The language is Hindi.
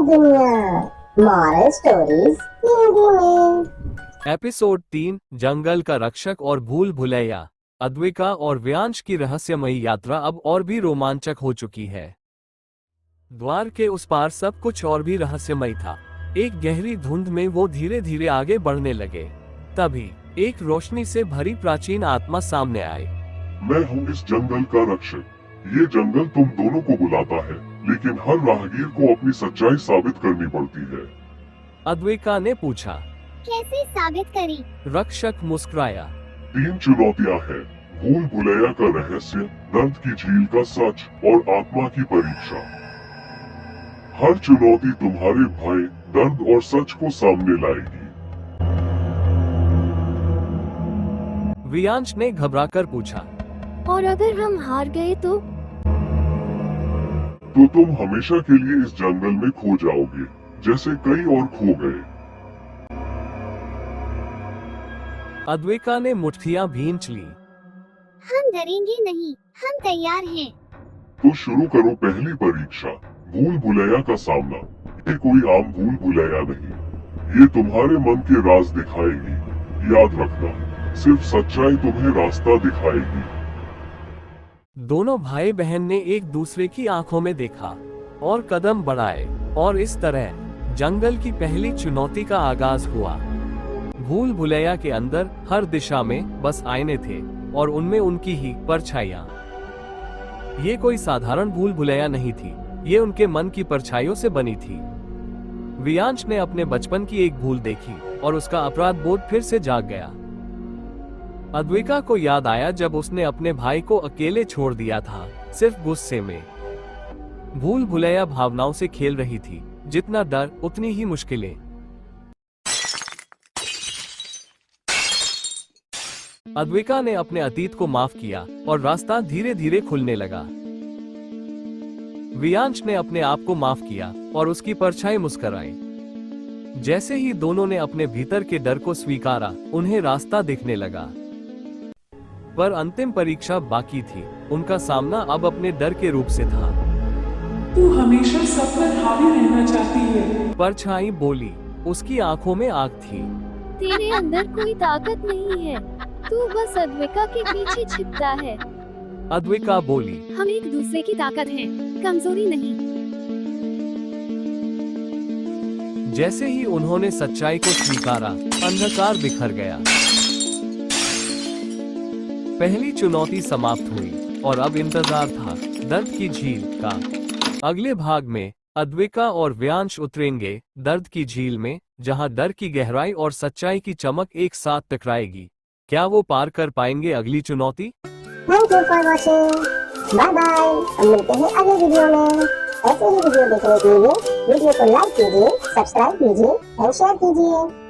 दुनिया मॉरल स्टोरीज हिंदी में। एपिसोड 3 जंगल का रक्षक और भूल भुलैया। अद्विका और व्यांश की रहस्यमयी यात्रा अब और भी रोमांचक हो चुकी है। द्वार के उस पार सब कुछ और भी रहस्यमय था। एक गहरी धुंध में वो धीरे धीरे आगे बढ़ने लगे। तभी एक रोशनी से भरी प्राचीन आत्मा सामने आई। मैं हूँ इस जंगल का रक्षक। ये जंगल तुम दोनों को बुलाता है, लेकिन हर राहगीर को अपनी सच्चाई साबित करनी पड़ती है। अद्विका ने पूछा, कैसे साबित करी? रक्षक मुस्कुराया। 3 चुनौतियाँ हैं, भूल भुलैया का रहस्य, दर्द की झील का सच और आत्मा की परीक्षा। हर चुनौती तुम्हारे भय, दर्द और सच को सामने लाएगी। व्यांश ने घबराकर पूछा, और अगर हम हार गए तो तुम हमेशा के लिए इस जंगल में खो जाओगे, जैसे कई और खो गए। अद्विका ने मुट्ठियां भींच ली। हम डरेंगे नहीं, हम तैयार हैं। तो शुरू करो पहली परीक्षा, भूल भुलैया का सामना। ये कोई आम भूल भुलैया नहीं, ये तुम्हारे मन के राज दिखाएगी। याद रखना, सिर्फ सच्चाई तुम्हें रास्ता दिखाएगी। दोनों भाई बहन ने एक दूसरे की आंखों में देखा और कदम बढ़ाए, और इस तरह जंगल की पहली चुनौती का आगाज हुआ। भूल भुलैया के अंदर हर दिशा में बस आईने थे और उनमें उनकी ही परछाइयां। ये कोई साधारण भूल भुलैया नहीं थी, ये उनके मन की परछाइयों से बनी थी। व्यांश ने अपने बचपन की एक भूल देखी और उसका अपराध बोध फिर से जाग गया। अद्विका को याद आया जब उसने अपने भाई को अकेले छोड़ दिया था, सिर्फ गुस्से में। भूल भुलैया भावनाओं से खेल रही थी, जितना डर उतनी ही मुश्किलें। अद्विका ने अपने अतीत को माफ किया और रास्ता धीरे धीरे खुलने लगा। व्यांश ने अपने आप को माफ किया और उसकी परछाई मुस्कुराई। जैसे ही दोनों ने अपने भीतर के डर को स्वीकारा, उन्हें रास्ता दिखने लगा। पर अंतिम परीक्षा बाकी थी। उनका सामना अब अपने डर के रूप से था। तू हमेशा सब पर हावी रहना चाहती है। परछाई बोली, उसकी आंखों में आग थी। तेरे अंदर कोई ताकत नहीं है, तू बस अद्विका के पीछे छिपता है। अद्विका बोली, हम एक दूसरे की ताकत हैं, कमजोरी नहीं। जैसे ही उन्होंने सच्चाई को स्वीकारा, अंधकार बिखर गया। पहली चुनौती समाप्त हुई और अब इंतजार था दर्द की झील का। अगले भाग में अद्विका और व्यांश उतरेंगे दर्द की झील में, जहां डर की गहराई और सच्चाई की चमक एक साथ टकराएगी। क्या वो पार कर पाएंगे अगली चुनौती? Thank you for watching, bye bye. हम मिलते हैं अगले वीडियो में। ऐसे ही वीडियो देखने के लिए वीडियो को लाइक कीजिए, सब्सक्राइब कीजिए और शेयर कीजिए।